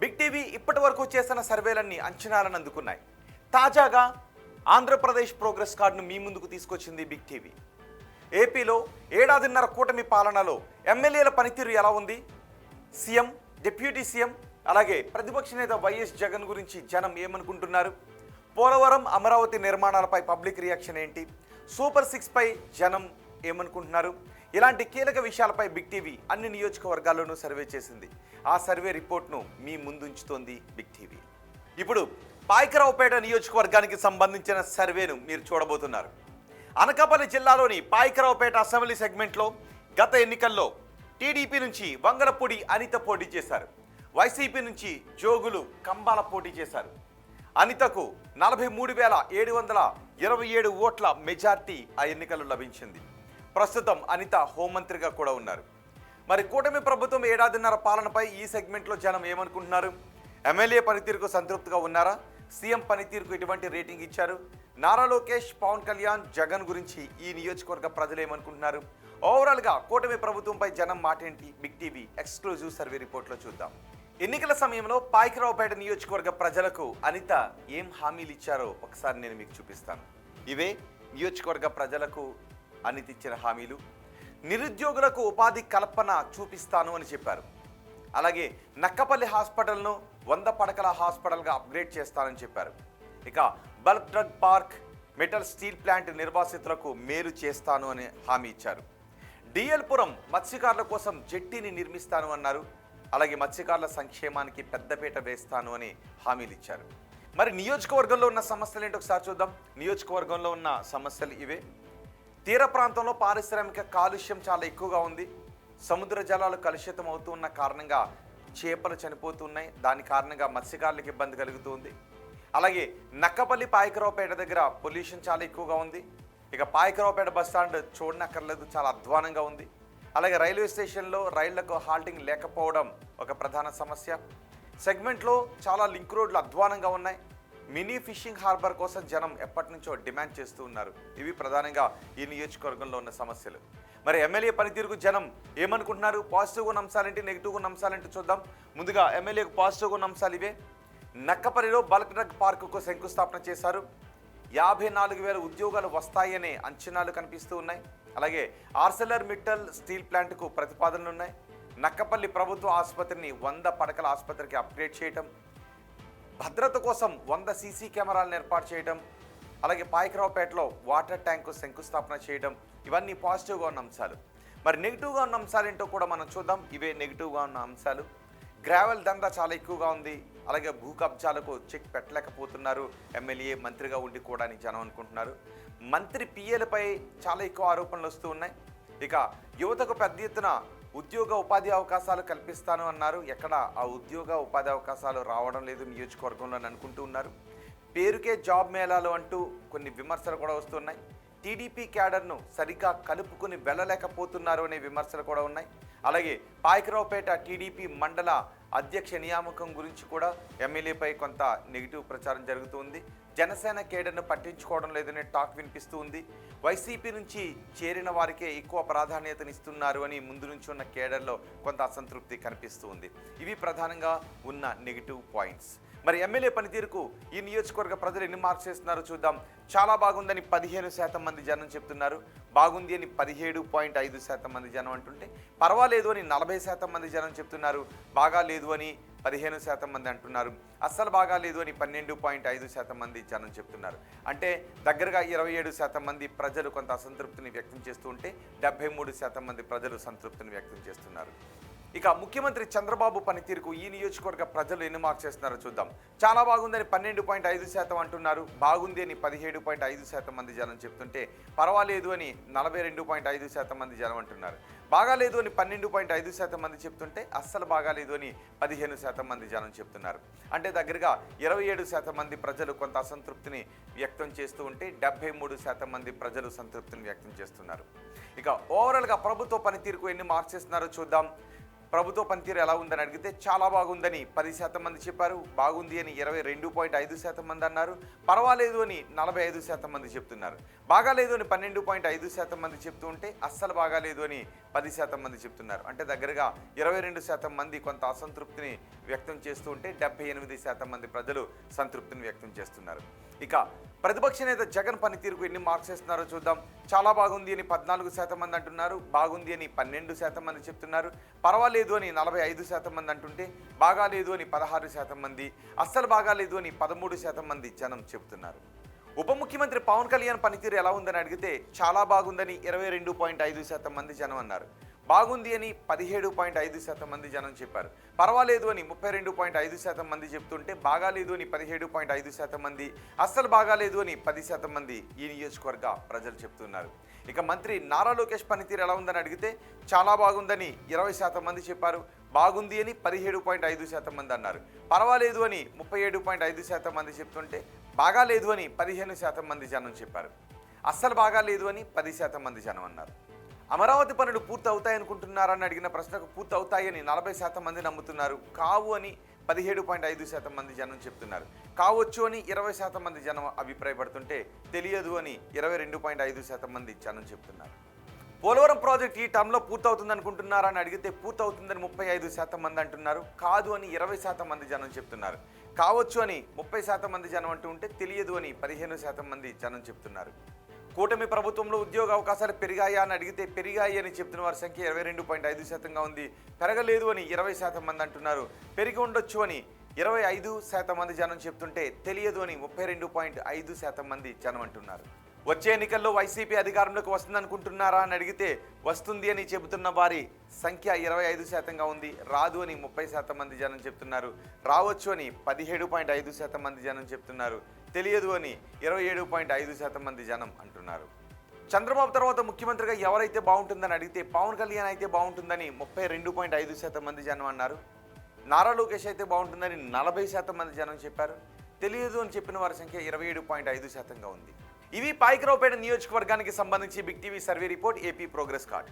Big TV ఇప్పటి వరకు చేసిన సర్వేలన్నీ అంచనాలను అందుకున్నాయి. తాజాగా ఆంధ్రప్రదేశ్ ప్రోగ్రెస్ కార్డును మీ ముందుకు తీసుకొచ్చింది బిగ్ టీవీ. ఏపీలో ఏడాదిన్నర కూటమి పాలనలో ఎమ్మెల్యేల పనితీరు ఎలా ఉంది, సీఎం, డిప్యూటీ సీఎం, అలాగే ప్రతిపక్ష నేత వైఎస్ జగన్ గురించి జనం ఏమనుకుంటున్నారు, పోలవరం, అమరావతి నిర్మాణాలపై పబ్లిక్ రియాక్షన్ ఏంటి, సూపర్ 6 పై జనం ఏమనుకుంటున్నారు, ఇలాంటి కీలక విషయాలపై బిగ్ టీవీ అన్ని నియోజకవర్గాల్లోనూ సర్వే చేసింది. ఆ సర్వే రిపోర్ట్ను మీ ముందుంచుతోంది బిగ్ టీవీ. ఇప్పుడు పాయకరావుపేట నియోజకవర్గానికి సంబంధించిన సర్వేను మీరు చూడబోతున్నారు. అనకాపల్లి జిల్లాలోని పాయకరావుపేట అసెంబ్లీ సెగ్మెంట్లో గత ఎన్నికల్లో టీడీపీ నుంచి వంగలపూడి అనిత పోటీ చేశారు. వైసీపీ నుంచి జోగులు కంబాల పోటీ చేశారు. అనితకు 43,727 ఓట్ల మెజార్టీ ఆ ఎన్నికల్లో లభించింది. ప్రస్తుతం అనిత హోంమంత్రిగా కూడా ఉన్నారు. మరి కూటమి ప్రభుత్వం ఏడాదిన్నర పాలనపై ఈ సెగ్మెంట్లో జనం ఏమనుకుంటున్నారు? ఎమ్మెల్యే పనితీరుకు సంతృప్తిగా ఉన్నారా? సీఎం పనితీరుకు ఎటువంటి రేటింగ్ ఇచ్చారు? నారా లోకేష్, పవన్ కళ్యాణ్, జగన్ గురించి ఈ నియోజకవర్గ ప్రజలు ఏమనుకుంటున్నారు? ఓవరాల్గా కూటమి ప్రభుత్వంపై జనం మాట ఏంటి? బిగ్ టీవీ ఎక్స్క్లూజివ్ సర్వే రిపోర్ట్లో చూద్దాం. ఎన్నికల సమయంలో పాయకరావుపేట నియోజకవర్గ ప్రజలకు అనిత ఏం హామీలు ఇచ్చారో ఒకసారి నేను మీకు చూపిస్తాను. ఇవే నియోజకవర్గ ప్రజలకు అనిత ఇచ్చిన హామీలు. నిరుద్యోగులకు ఉపాధి కల్పన చూపిస్తాను అని చెప్పారు. అలాగే నక్కపల్లి హాస్పిటల్ను 100 పడకల హాస్పిటల్గా అప్గ్రేడ్ చేస్తానని చెప్పారు. ఇక bulk drug park, metal steel plant నిర్వాసితులకు మేలు చేస్తాను అని హామీ ఇచ్చారు. డిఎల్పురం మత్స్యకారుల కోసం జెట్టీని నిర్మిస్తాను అన్నారు. అలాగే మత్స్యకారుల సంక్షేమానికి పెద్దపీట వేస్తాను అని హామీలు ఇచ్చారు. మరి నియోజకవర్గంలో ఉన్న సమస్యలు ఏంటో ఒకసారి చూద్దాం. నియోజకవర్గంలో ఉన్న సమస్యలు ఇవే. తీర ప్రాంతంలో పారిశ్రామిక కాలుష్యం చాలా ఎక్కువగా ఉంది. సముద్ర జలాలు కలుషితం అవుతూ ఉన్న కారణంగా చేపలు చనిపోతున్నాయి. దాని కారణంగా మత్స్యకారులకు ఇబ్బంది కలుగుతుంది. అలాగే నక్కపల్లి పాయకరావుపేట దగ్గర పొల్యూషన్ చాలా ఎక్కువగా ఉంది. ఇక పాయకరావుపేట బస్టాండ్ చూడనక్కర్లేదు, చాలా అధ్వానంగా ఉంది. అలాగే రైల్వే స్టేషన్లో రైళ్లకు హాల్టింగ్ లేకపోవడం ఒక ప్రధాన సమస్య. సెగ్మెంట్లో చాలా లింక్ రోడ్లు అధ్వానంగా ఉన్నాయి. మినీ ఫిషింగ్ హార్బర్ కోసం జనం ఎప్పటి నుంచో డిమాండ్ చేస్తూ ఉన్నారు. ఇవి ప్రధానంగా ఈ నియోజకవర్గంలో ఉన్న సమస్యలు. మరి ఎమ్మెల్యే పనితీరుకు జనం ఏమనుకుంటున్నారు? పాజిటివ్గా ఉన్న అంశాలేంటి, నెగిటివ్గా ఉన్న అంశాలేంటి చూద్దాం. ముందుగా ఎమ్మెల్యేకు పాజిటివ్గా ఉన్న అంశాలు ఇవే. నక్కపల్లిలో బల్క్ డ్రగ్ పార్కుకు శంకుస్థాపన చేశారు. 54,000 ఉద్యోగాలు వస్తాయనే అంచనాలు కనిపిస్తూ ఉన్నాయి. అలాగే ఆర్సెలర్ మిట్టల్ స్టీల్ ప్లాంట్కు ప్రతిపాదనలు ఉన్నాయి. నక్కపల్లి ప్రభుత్వ ఆసుపత్రిని 100 పడకల ఆసుపత్రికి అప్గ్రేడ్ చేయటం, భద్రత కోసం 100 సీసీ కెమెరాలను ఏర్పాటు చేయడం, అలాగే పాయకరావుపేటలో వాటర్ ట్యాంకు శంకుస్థాపన చేయడం, ఇవన్నీ పాజిటివ్గా ఉన్న అంశాలు. మరి నెగిటివ్గా ఉన్న అంశాలు ఏంటో కూడా మనం చూద్దాం. ఇవే నెగిటివ్గా ఉన్న అంశాలు. గ్రావెల్ దందా చాలా ఎక్కువగా ఉంది. అలాగే భూ కబ్జాలకు చెక్ పెట్టలేకపోతున్నారు ఎమ్మెల్యే మంత్రిగా ఉండి కూడా అని జనం అనుకుంటున్నారు. మంత్రి పిఏలపై చాలా ఎక్కువ ఆరోపణలు వస్తూ ఉన్నాయి. ఇక యువతకు పెద్ద ఎత్తున ఉద్యోగ ఉపాధి అవకాశాలు కల్పిస్తాను అన్నారు. ఎక్కడ ఆ ఉద్యోగ ఉపాధి అవకాశాలు రావడం లేదు నియోజకవర్గంలో అని అనుకుంటూ ఉన్నారు. పేరుకే జాబ్ మేళాలు అంటూ కొన్ని విమర్శలు కూడా వస్తున్నాయి. టీడీపీ క్యాడర్ను సరిగ్గా కలుపుకుని వెళ్ళలేకపోతున్నారు అనే విమర్శలు కూడా ఉన్నాయి. అలాగే పాయకరావుపేట టీడీపీ మండల అధ్యక్ష నియామకం గురించి కూడా ఎమ్మెల్యేపై కొంత నెగిటివ్ ప్రచారం జరుగుతుంది. జనసేన కేడర్ను పట్టించుకోవడం లేదనే టాక్ వినిపిస్తూ ఉంది. వైసీపీ నుంచి చేరిన వారికే ఎక్కువ ప్రాధాన్యతనిస్తున్నారు అని ముందు నుంచి ఉన్న కేడర్లో కొంత అసంతృప్తి కనిపిస్తూ ఉంది. ఇవి ప్రధానంగా ఉన్న నెగిటివ్ పాయింట్స్. మరి ఎమ్మెల్యే పనితీరుకు ఈ నియోజకవర్గ ప్రజలు ఎన్ని మార్క్స్ చేస్తున్నారో చూద్దాం. చాలా బాగుందని 15% మంది జనం చెప్తున్నారు. బాగుంది అని 17.5% మంది జనం అంటుంటే, పర్వాలేదు అని 40% మంది జనం చెప్తున్నారు. బాగా లేదు అని 15% మంది అంటున్నారు. అస్సలు బాగా లేదు అని 12.5% మంది జనం చెప్తున్నారు. అంటే దగ్గరగా 27% మంది ప్రజలు కొంత అసంతృప్తిని వ్యక్తం చేస్తూ ఉంటే 73% మంది ప్రజలు సంతృప్తిని వ్యక్తం చేస్తున్నారు. ఇక ముఖ్యమంత్రి చంద్రబాబు పనితీరుకు ఈ నియోజకవర్గ ప్రజలు ఎన్ని మార్క్స్ చేస్తున్నారో చూద్దాం. చాలా బాగుందని 12.5% అంటున్నారు. బాగుంది అని 17.5% మంది జనం చెప్తుంటే, పర్వాలేదు అని 42.5% మంది జనం అంటున్నారు. బాగాలేదు అని 12.5% మంది చెప్తుంటే, అస్సలు బాగాలేదు అని 15% మంది జనం చెప్తున్నారు. అంటే దగ్గరగా 27% మంది ప్రజలు కొంత అసంతృప్తిని వ్యక్తం చేస్తూ ఉంటే 73% మంది ప్రజలు సంతృప్తిని వ్యక్తం చేస్తున్నారు. ఇక ఓవరాల్గా ప్రభుత్వ పనితీరుకు ఎన్ని మార్క్స్ ఇస్తున్నారో చూద్దాం. ప్రభుత్వ పనితీరు ఎలా ఉందని అడిగితే చాలా బాగుందని 10% మంది చెప్పారు. బాగుంది అని 22.5% మంది అన్నారు. పర్వాలేదు అని 45% మంది చెప్తున్నారు. బాగాలేదు అని 12.5% మంది చెప్తూ ఉంటే అస్సలు బాగాలేదు అని 10% మంది చెప్తున్నారు. అంటే దగ్గరగా 22% మంది కొంత అసంతృప్తిని వ్యక్తం చేస్తూ ఉంటే 78% మంది ప్రజలు సంతృప్తిని వ్యక్తం చేస్తున్నారు. ఇక ప్రతిపక్ష నేత జగన్ పనితీరుకు ఎన్ని మార్క్స్ ఇస్తున్నారో చూద్దాం. చాలా బాగుంది అని 14% మంది అంటున్నారు. బాగుంది అని 12% మంది చెప్తున్నారు. పర్వాలేదు అని 45% మంది అంటుంటే బాగాలేదు అని 16% మంది, అస్సలు బాగాలేదు అని 13% మంది జనం చెబుతున్నారు. ఉప ముఖ్యమంత్రి పవన్ కళ్యాణ్ పనితీరు ఎలా ఉందని అడిగితే చాలా బాగుందని 22.5% మంది జనం అన్నారు. బాగుంది అని 17.5% మంది జనం చెప్పారు. పర్వాలేదు అని 32.5% మంది చెప్తుంటే బాగాలేదు అని 17.5% మంది, అస్సలు బాగాలేదు అని 10% మంది ఈ నియోజకవర్గ ప్రజలు చెప్తున్నారు. ఇక మంత్రి నారా లోకేష్ పనితీరు ఎలా ఉందని అడిగితే చాలా బాగుందని 20% మంది చెప్పారు. బాగుంది అని 17.5% మంది అన్నారు. పర్వాలేదు అని 37.5% మంది చెప్తుంటే బాగాలేదు అని 15% మంది జనం చెప్పారు. అస్సలు బాగాలేదు అని 10% మంది జనం అన్నారు. అమరావతి పనులు పూర్తి అవుతాయనుకుంటున్నారని అడిగిన ప్రశ్నకు పూర్తి అవుతాయని 40% మంది నమ్ముతున్నారు. కావు అని 17.5% మంది జనం చెప్తున్నారు. కావచ్చు అని 20% మంది జనం అభిప్రాయపడుతుంటే తెలియదు అని 22.5% మంది జనం చెప్తున్నారు. పోలవరం ప్రాజెక్ట్ ఈ టర్మ్లో పూర్తవుతుంది అనుకుంటున్నారని అడిగితే పూర్తవుతుందని 35% మంది అంటున్నారు. కాదు అని 20% మంది జనం చెప్తున్నారు. కావచ్చు అని 30% మంది జనం అంటూ ఉంటే తెలియదు అని 15% మంది జనం చెప్తున్నారు. కూటమి ప్రభుత్వంలో ఉద్యోగ అవకాశాలు పెరిగాయా అని అడిగితే పెరిగాయి అని చెప్తున్న వారి సంఖ్య 22.5%గా ఉంది. పెరగలేదు అని 20% మంది అంటున్నారు. పెరిగి ఉండొచ్చు అని 25% మంది జనం చెప్తుంటే తెలియదు అని 32.5% మంది జనం అంటున్నారు. వచ్చే ఎన్నికల్లో వైసీపీ అధికారంలోకి వస్తుందనుకుంటున్నారా అని అడిగితే వస్తుంది అని చెబుతున్న వారి సంఖ్య 25%గా ఉంది. రాదు అని 30% మంది జనం చెప్తున్నారు. రావచ్చు అని 17.5% మంది జనం చెప్తున్నారు. తెలియదు అని 27.5% మంది జనం అంటున్నారు. చంద్రబాబు తర్వాత ముఖ్యమంత్రిగా ఎవరైతే బాగుంటుందని అడిగితే పవన్ కళ్యాణ్ అయితే బాగుంటుందని 32.5% మంది జనం అన్నారు. నారా లోకేష్ అయితే బాగుంటుందని 40% మంది జనం చెప్పారు. తెలియదు అని చెప్పిన వారి సంఖ్య 27.5%గా ఉంది. ఇవి పాయకరావుపేట నియోజకవర్గానికి సంబంధించి big TV survey report, AP progress card.